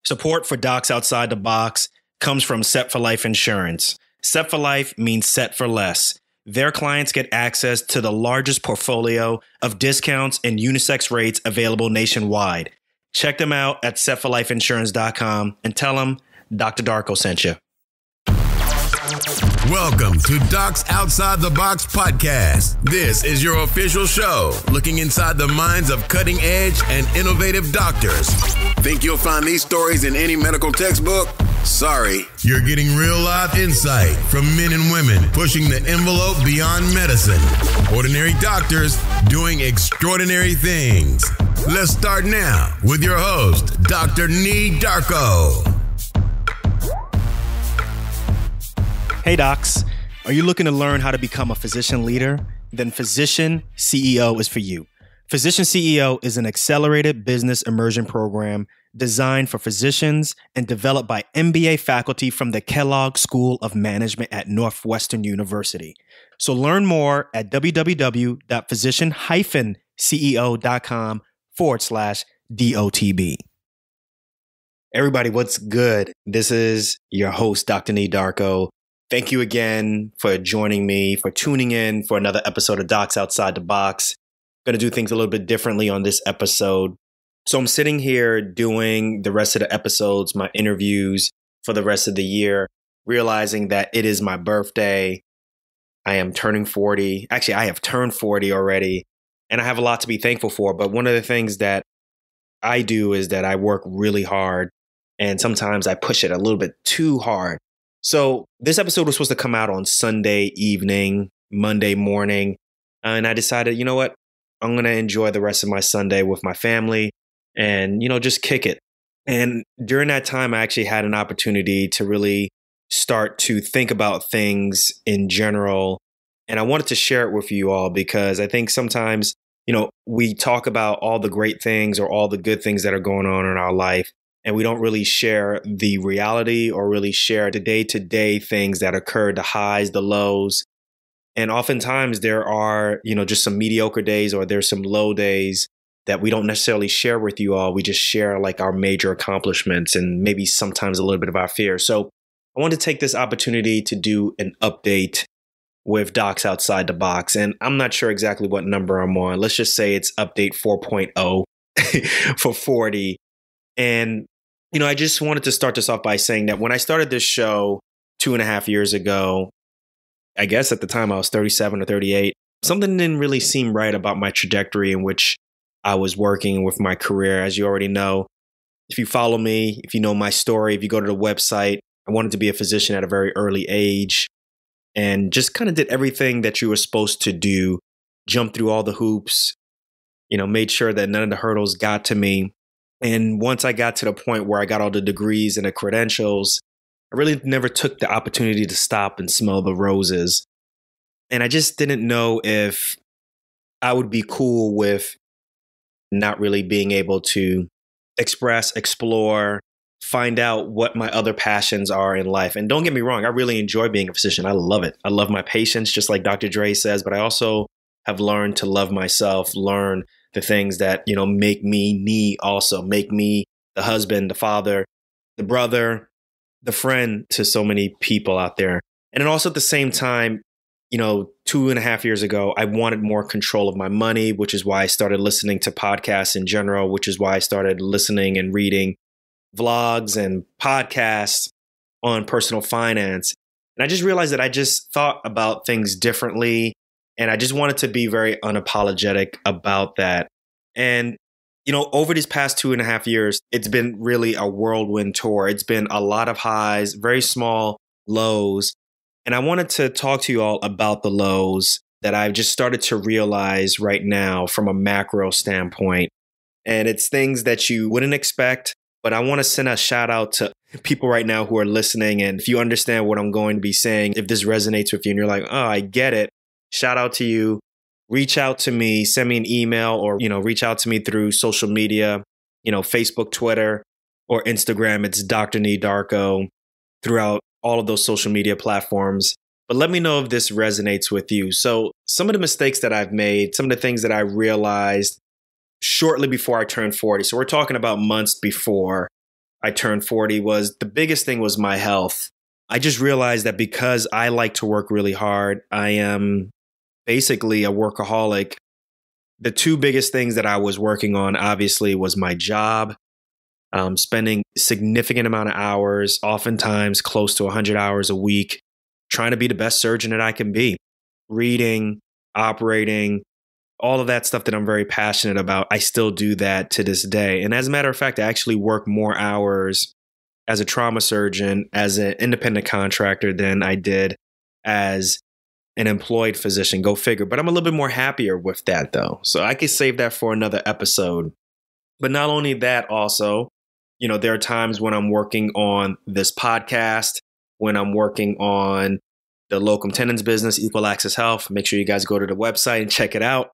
Support for Docs Outside the Box comes from Set for Life Insurance. Set for Life means set for less. Their clients get access to the largest portfolio of discounts and unisex rates available nationwide. Check them out at setforlifeinsurance.com and tell them Dr. Darko sent you. Welcome to Docs Outside the Box podcast. This is your official show, looking inside the minds of cutting-edge and innovative doctors. Think you'll find these stories in any medical textbook? Sorry. You're getting real live insight from men and women pushing the envelope beyond medicine. Ordinary doctors doing extraordinary things. Let's start now with your host, Dr. Darko. Hey docs, are you looking to learn how to become a physician leader? Then Physician CEO is for you. Physician CEO is an accelerated business immersion program designed for physicians and developed by MBA faculty from the Kellogg School of Management at Northwestern University. So learn more at www.physician-ceo.com/DOTB. Everybody, what's good? This is your host, Dr. Darko. Thank you again for joining me, for tuning in for another episode of Docs Outside the Box. I'm going to do things a little bit differently on this episode. So I'm sitting here doing the rest of the episodes, my interviews for the rest of the year, realizing that it is my birthday. I am turning 40. Actually, I have turned 40 already, and I have a lot to be thankful for. But one of the things that I do is that I work really hard, and sometimes I push it a little bit too hard. So this episode was supposed to come out on Sunday evening, Monday morning, and I decided, you know what? I'm going to enjoy the rest of my Sunday with my family and, just kick it. And during that time, I actually had an opportunity to really start to think about things in general. And I wanted to share it with you all because I think sometimes, we talk about all the great things or all the good things that are going on in our life. And we don't really share the reality or really share the day-to-day things that occur, the highs, the lows. And oftentimes there are, just some mediocre days or there's some low days that we don't necessarily share with you all. We just share like our major accomplishments and maybe sometimes a little bit of our fear. So I want to take this opportunity to do an update with Docs Outside the Box. And I'm not sure exactly what number I'm on. Let's just say it's update 4.0 for 40. And I just wanted to start this off by saying that when I started this show 2.5 years ago, I guess at the time I was 37 or 38, something didn't really seem right about my trajectory in which I was working with my career. As you already know, if you follow me, if you know my story, if you go to the website, I wanted to be a physician at a very early age and just kind of did everything that you were supposed to do, jumped through all the hoops, made sure that none of the hurdles got to me. And once I got to the point where I got all the degrees and the credentials, I really never took the opportunity to stop and smell the roses. And I just didn't know if I would be cool with not really being able to express, explore, find out what my other passions are in life. And don't get me wrong, I really enjoy being a physician. I love it. I love my patients, just like Dr. Dre says, but I also have learned to love myself, learn the things that, make me also, make me the husband, the father, the brother, the friend to so many people out there. And then also at the same time, 2.5 years ago, I wanted more control of my money, which is why I started listening to podcasts in general, which is why I started listening and reading vlogs and podcasts on personal finance. And I just realized that I just thought about things differently. And I just wanted to be very unapologetic about that. And, over these past 2.5 years, it's been really a whirlwind tour. It's been a lot of highs, very small lows. And I wanted to talk to you all about the lows that I've just started to realize right now from a macro standpoint. And it's things that you wouldn't expect. But I want to send a shout out to people right now who are listening. And if you understand what I'm going to be saying, if this resonates with you and you're like, oh, I get it. Shout out to you. Reach out to me, send me an email or, reach out to me through social media, Facebook, Twitter, or Instagram. It's Dr. Darko throughout all of those social media platforms. But let me know if this resonates with you. So some of the mistakes that I've made, some of the things that I realized shortly before I turned 40. So we're talking about months before I turned 40 was the biggest thing was my health. I just realized that because I like to work really hard, I am basically a workaholic. The two biggest things that I was working on, obviously, was my job, spending significant amount of hours, oftentimes close to 100 hours a week, trying to be the best surgeon that I can be, reading, operating, all of that stuff that I'm very passionate about. I still do that to this day. And as a matter of fact, I actually work more hours as a trauma surgeon, as an independent contractor than I did as an employed physician. Go figure. But I'm a little bit more happier with that, though. So I could save that for another episode. But not only that, also, there are times when I'm working on this podcast, when I'm working on the locum tenens business, Equal Access Health. Make sure you guys go to the website and check it out.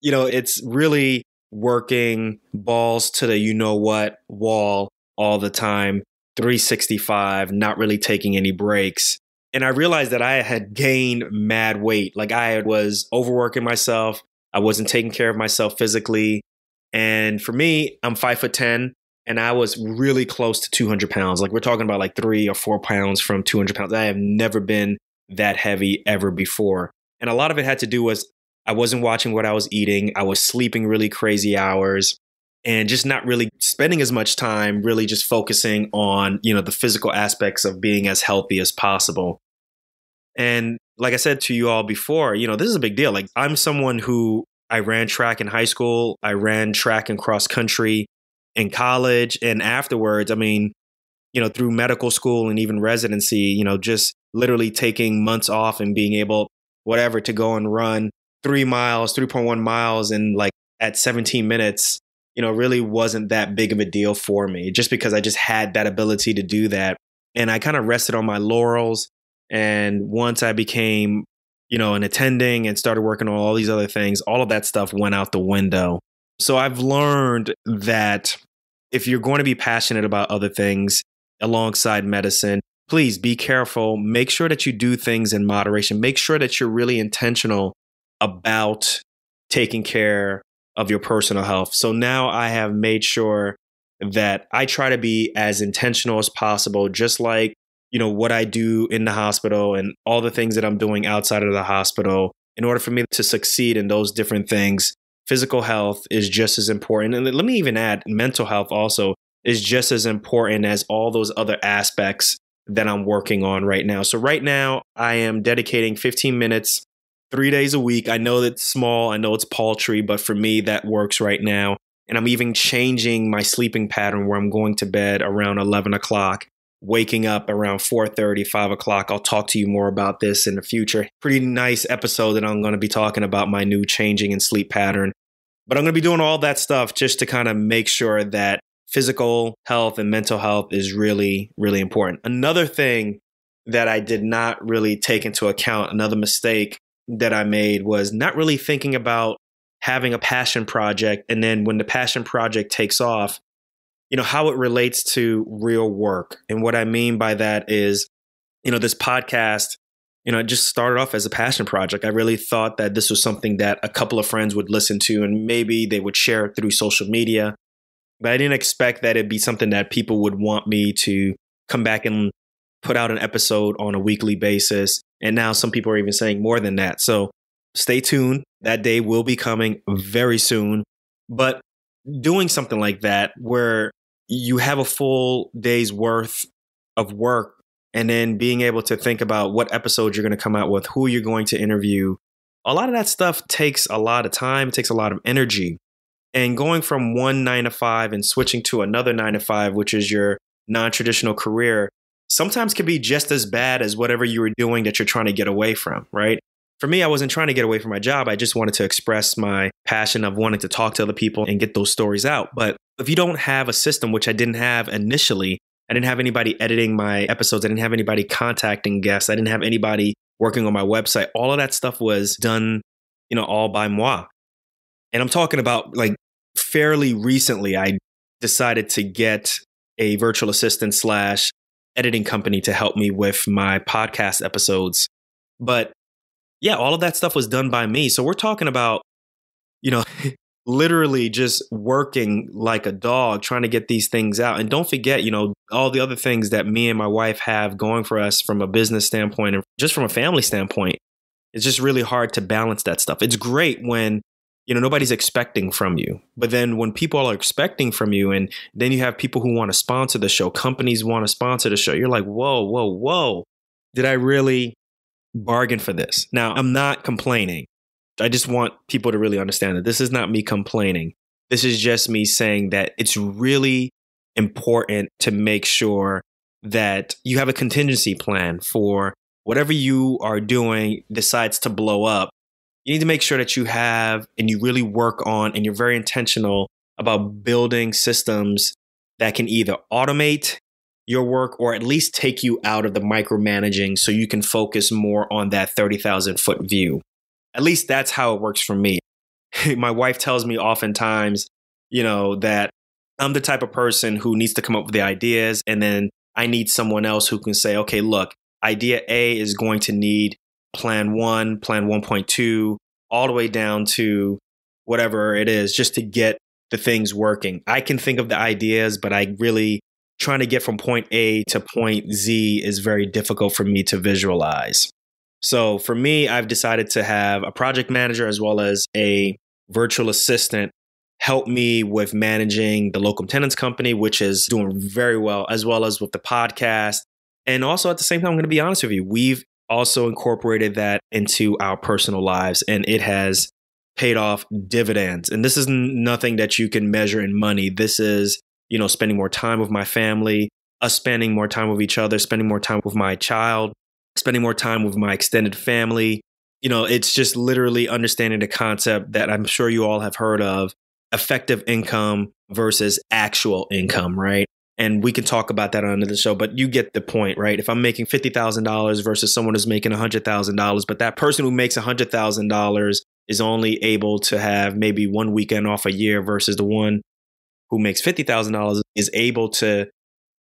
It's really working balls to the wall all the time, 365, not really taking any breaks. And I realized that I had gained mad weight. Like I was overworking myself. I wasn't taking care of myself physically. And for me, I'm 5'10", and I was really close to 200 pounds. Like we're talking about like 3 or 4 pounds from 200 pounds. I have never been that heavy ever before. And a lot of it had to do with I wasn't watching what I was eating. I was sleeping really crazy hours and just not really spending as much time really just focusing on, the physical aspects of being as healthy as possible. And like I said to you all before, this is a big deal. Like I'm someone who I ran track in high school. I ran track and cross country in college. And afterwards, through medical school and even residency, just literally taking months off and being able, to go and run 3.1 miles in like at 17 minutes, really wasn't that big of a deal for me just because I just had that ability to do that. And I kind of rested on my laurels. And once I became, an attending and started working on all these other things, all of that stuff went out the window. So I've learned that if you're going to be passionate about other things alongside medicine, please be careful. Make sure that you do things in moderation. Make sure that you're really intentional about taking care of your personal health. So now I have made sure that I try to be as intentional as possible, just like, what I do in the hospital and all the things that I'm doing outside of the hospital. In order for me to succeed in those different things, physical health is just as important. And let me even add, mental health also is just as important as all those other aspects that I'm working on right now. So right now I am dedicating 15 minutes 3 days a week. I know that's small. I know it's paltry, but for me, that works right now. And I'm even changing my sleeping pattern where I'm going to bed around 11 o'clock, waking up around 4:30, 5 o'clock. I'll talk to you more about this in the future. Pretty nice episode that I'm going to be talking about my new changing in sleep pattern. But I'm going to be doing all that stuff just to kind of make sure that physical health and mental health is really, really important. Another thing that I did not really take into account, another mistake that I made, was not really thinking about having a passion project. And then when the passion project takes off, how it relates to real work. And what I mean by that is, this podcast, it just started off as a passion project. I really thought that this was something that a couple of friends would listen to and maybe they would share it through social media. But I didn't expect that it'd be something that people would want me to come back and put out an episode on a weekly basis. And now some people are even saying more than that. So stay tuned. That day will be coming very soon. But doing something like that where you have a full day's worth of work and then being able to think about what episodes you're going to come out with, who you're going to interview, a lot of that stuff takes a lot of time. It takes a lot of energy. And going from one 9-to-5 and switching to another 9-to-5, which is your non-traditional career, sometimes can be just as bad as whatever you were doing that you're trying to get away from, right? For me, I wasn't trying to get away from my job. I just wanted to express my passion of wanting to talk to other people and get those stories out. But if you don't have a system, which I didn't have initially, I didn't have anybody editing my episodes. I didn't have anybody contacting guests. I didn't have anybody working on my website. All of that stuff was done, all by moi. And I'm talking about like fairly recently, I decided to get a virtual assistant / editing company to help me with my podcast episodes. But yeah, all of that stuff was done by me. So we're talking about, literally just working like a dog, trying to get these things out. And don't forget, all the other things that me and my wife have going for us from a business standpoint and just from a family standpoint. It's just really hard to balance that stuff. It's great when, nobody's expecting from you. But then when people are expecting from you, and then you have people who want to sponsor the show, companies want to sponsor the show, you're like, whoa, whoa, whoa. Did I really bargain for this? Now, I'm not complaining. I just want people to really understand that this is not me complaining. This is just me saying that it's really important to make sure that you have a contingency plan for whatever you are doing decides to blow up. You need to make sure that you have and you really work on and you're very intentional about building systems that can either automate your work or at least take you out of the micromanaging so you can focus more on that 30,000 foot view. At least that's how it works for me. My wife tells me oftentimes, that I'm the type of person who needs to come up with the ideas, and then I need someone else who can say, okay, look, idea A is going to need plan 1, plan 1.2, all the way down to whatever it is, just to get the things working. I can think of the ideas, but I really trying to get from point A to point Z is very difficult for me to visualize. So for me, I've decided to have a project manager as well as a virtual assistant help me with managing the locum tenens company, which is doing very well, as well as with the podcast. And also at the same time, I'm going to be honest with you, we've also incorporated that into our personal lives, and it has paid off dividends. And this is nothing that you can measure in money. This is, spending more time with my family, us spending more time with each other, spending more time with my child, spending more time with my extended family. It's just literally understanding the concept that I'm sure you all have heard of, effective income versus actual income, right? And we can talk about that under the show, but you get the point, right? If I'm making $50,000 versus someone who's making $100,000, but that person who makes $100,000 is only able to have maybe one weekend off a year versus the one who makes $50,000 is able to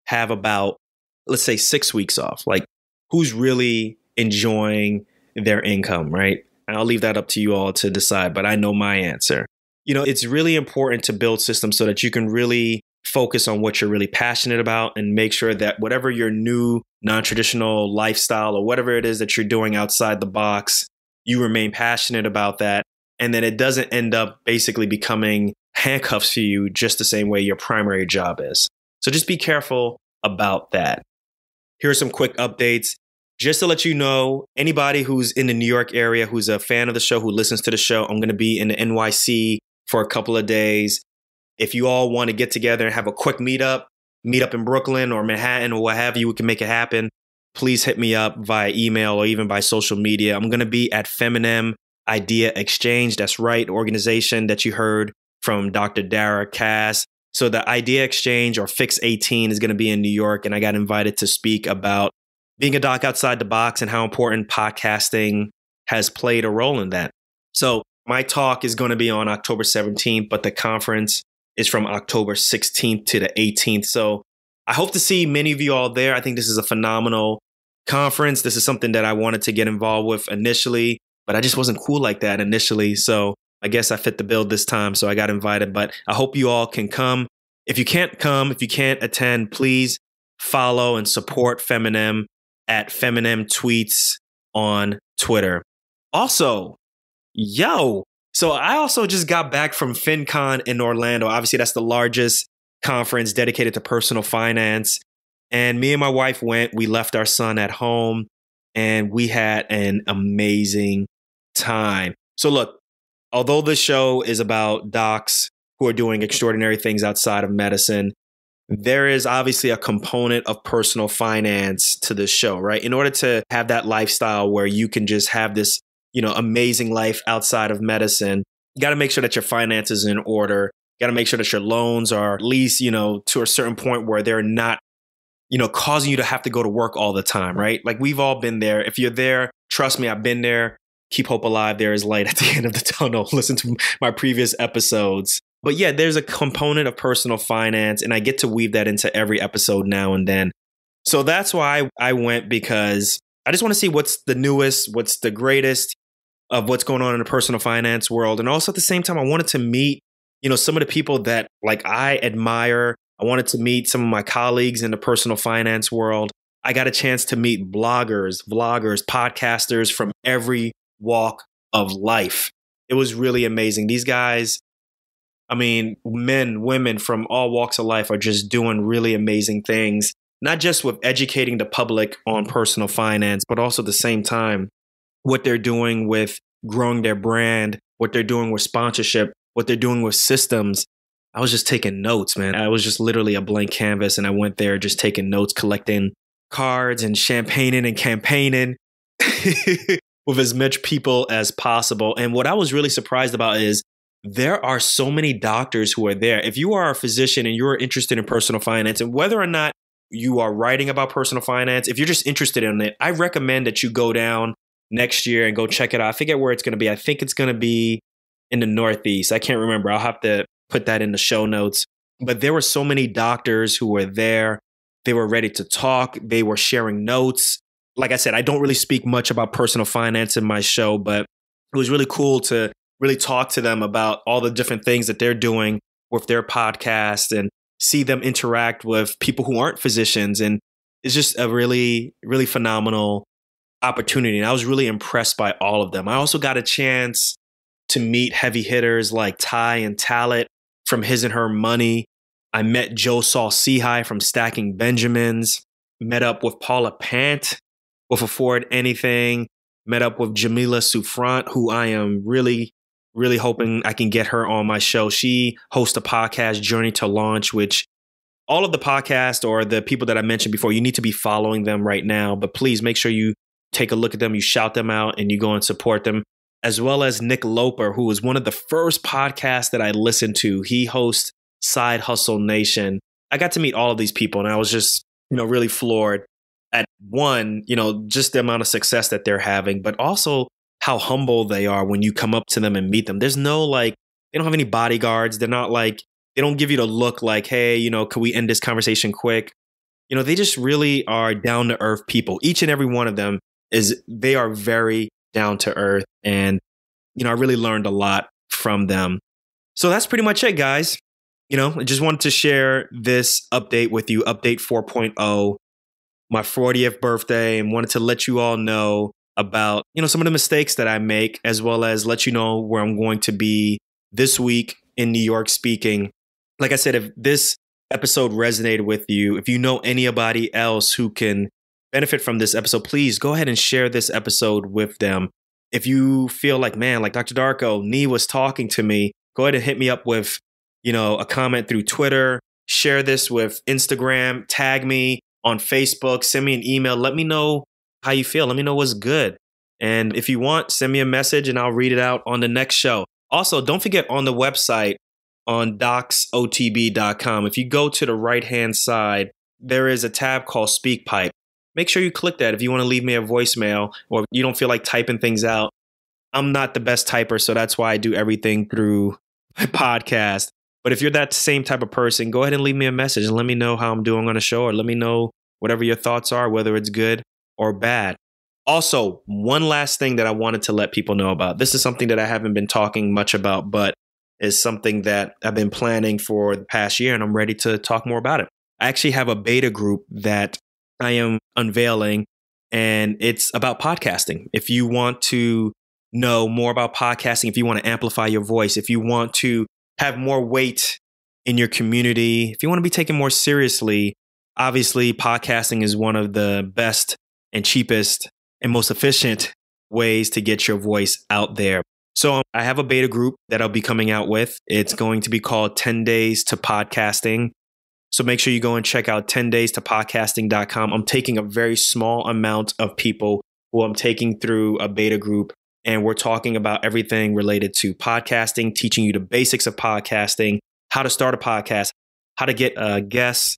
have about, let's say, 6 weeks off. Like, who's really enjoying their income, right? And I'll leave that up to you all to decide, but I know my answer. It's really important to build systems so that you can really focus on what you're really passionate about and make sure that whatever your new non-traditional lifestyle or whatever it is that you're doing outside the box, you remain passionate about that. And then it doesn't end up basically becoming handcuffs for you just the same way your primary job is. So just be careful about that. Here are some quick updates. Just to let you know, anybody who's in the New York area, who's a fan of the show, who listens to the show, I'm going to be in the NYC for a couple of days. If you all want to get together and have a quick meet up in Brooklyn or Manhattan or what have you, we can make it happen. Please hit me up via email or even by social media. I'm going to be at Feminem Idea Exchange. That's right, organization that you heard from Dr. Dara Cass. So the Idea Exchange, or Fix 18, is going to be in New York. And I got invited to speak about being a doc outside the box and how important podcasting has played a role in that. So my talk is going to be on October 17th, but the conference is from October 16th to the 18th. So I hope to see many of you all there. I think this is a phenomenal conference. This is something that I wanted to get involved with initially, but I just wasn't cool like that initially. So I guess I fit the bill this time. So I got invited, but I hope you all can come. If you can't come, if you can't attend, please follow and support Feminem at Feminem Tweets on Twitter. Also, so I also just got back from FinCon in Orlando. Obviously, that's the largest conference dedicated to personal finance. And me and my wife went. We left our son at home and we had an amazing time. So look, although the show is about docs who are doing extraordinary things outside of medicine, there is obviously a component of personal finance to this show, right? In order to have that lifestyle where you can just have this, amazing life outside of medicine, you got to make sure that your finances are in order. You got to make sure that your loans are at least, to a certain point where they're not, causing you to have to go to work all the time, right? Like, we've all been there. If you're there, trust me, I've been there. Keep hope alive. There is light at the end of the tunnel. Listen to my previous episodes. But yeah, there's a component of personal finance, and I get to weave that into every episode now and then. So that's why I went, because I just want to see what's the newest, what's the greatest of what's going on in the personal finance world. And also at the same time, I wanted to meet some of the people that like I admire. I wanted to meet some of my colleagues in the personal finance world. I got a chance to meet bloggers, vloggers, podcasters from every walk of life. It was really amazing. These guys, men, women from all walks of life are just doing really amazing things, not just with educating the public on personal finance, but also at the same time, what they're doing with growing their brand, what they're doing with sponsorship, what they're doing with systems. I was just taking notes, man. I was just literally a blank canvas, and I went there just taking notes, collecting cards and champagning and campaigning with as much people as possible. And what I was really surprised about is there are so many doctors who are there. If you are a physician and you're interested in personal finance, and whether or not you are writing about personal finance, if you're just interested in it, I recommend that you go down next year and go check it out. I forget where it's going to be. I think it's going to be in the Northeast. I can't remember. I'll have to put that in the show notes. But there were so many doctors who were there. They were ready to talk. They were sharing notes. Like I said, I don't really speak much about personal finance in my show, but it was really cool to really talk to them about all the different things that they're doing with their podcast and see them interact with people who aren't physicians. And it's just a really, really phenomenal opportunity. And I was really impressed by all of them. I also got a chance to meet heavy hitters like Ty and Talit from His and Her Money. I met Joe Saul-Sehy from Stacking Benjamins, met up with Paula Pant with Afford Anything, met up with Jamila Souffrant, who I am really, really hoping I can get her on my show. She hosts a podcast, Journey to Launch, which all of the podcasts or the people that I mentioned before, you need to be following them right now. But please make sure you take a look at them, you shout them out, and you go and support them. As well as Nick Loper, who was one of the first podcasts that I listened to. He hosts Side Hustle Nation. I got to meet all of these people, and I was just, really floored at one, just the amount of success that they're having, but also how humble they are when you come up to them and meet them. There's no they don't have any bodyguards. They're not they don't give you the look like, hey, can we end this conversation quick? They just really are down to earth people. Each and every one of them they are very down to earth. And, I really learned a lot from them. So that's pretty much it, guys. I just wanted to share this update with you, update 4.0, my 40th birthday, and wanted to let you all know about, some of the mistakes that I make, as well as let you know where I'm going to be this week in New York speaking. Like I said, if this episode resonated with you, if you know anybody else who can benefit from this episode, please go ahead and share this episode with them. If you feel like, man, like Dr. Darko, Nee was talking to me, go ahead and hit me up with, a comment through Twitter, share this with Instagram, tag me on Facebook, send me an email. Let me know how you feel. Let me know what's good. And if you want, send me a message and I'll read it out on the next show. Also, don't forget on the website on docsotb.com, if you go to the right-hand side, there is a tab called SpeakPipe. Make sure you click that if you want to leave me a voicemail or you don't feel like typing things out. I'm not the best typer, so that's why I do everything through my podcast. But if you're that same type of person, go ahead and leave me a message and let me know how I'm doing on the show, or let me know whatever your thoughts are, whether it's good or bad. Also, one last thing that I wanted to let people know about. This is something that I haven't been talking much about, but is something that I've been planning for the past year, and I'm ready to talk more about it. I actually have a beta group that I am unveiling, and it's about podcasting. If you want to know more about podcasting, if you want to amplify your voice, if you want to have more weight in your community, if you want to be taken more seriously, obviously podcasting is one of the best and cheapest and most efficient ways to get your voice out there. So I have a beta group that I'll be coming out with. It's going to be called 10 Days to Podcasting. So make sure you go and check out 10daystopodcasting.com. I'm taking a very small amount of people who I'm taking through a beta group, and we're talking about everything related to podcasting, teaching you the basics of podcasting, how to start a podcast, how to get guests,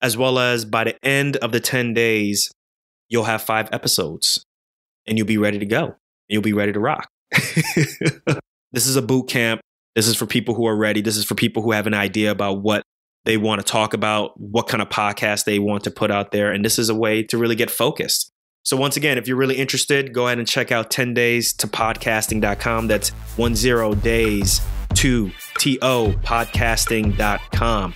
as well as by the end of the 10 days, you'll have 5 episodes and you'll be ready to go. You'll be ready to rock. This is a boot camp. This is for people who are ready. This is for people who have an idea about what they want to talk about, what kind of podcast they want to put out there. And this is a way to really get focused. So once again, if you're really interested, go ahead and check out 10daystopodcasting.com. That's 10 days podcasting.com.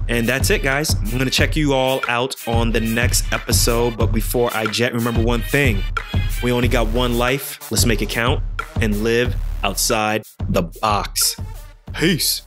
And that's it, guys. I'm going to check you all out on the next episode. But before I jet, remember one thing. We only got one life. Let's make it count and live outside the box. Peace.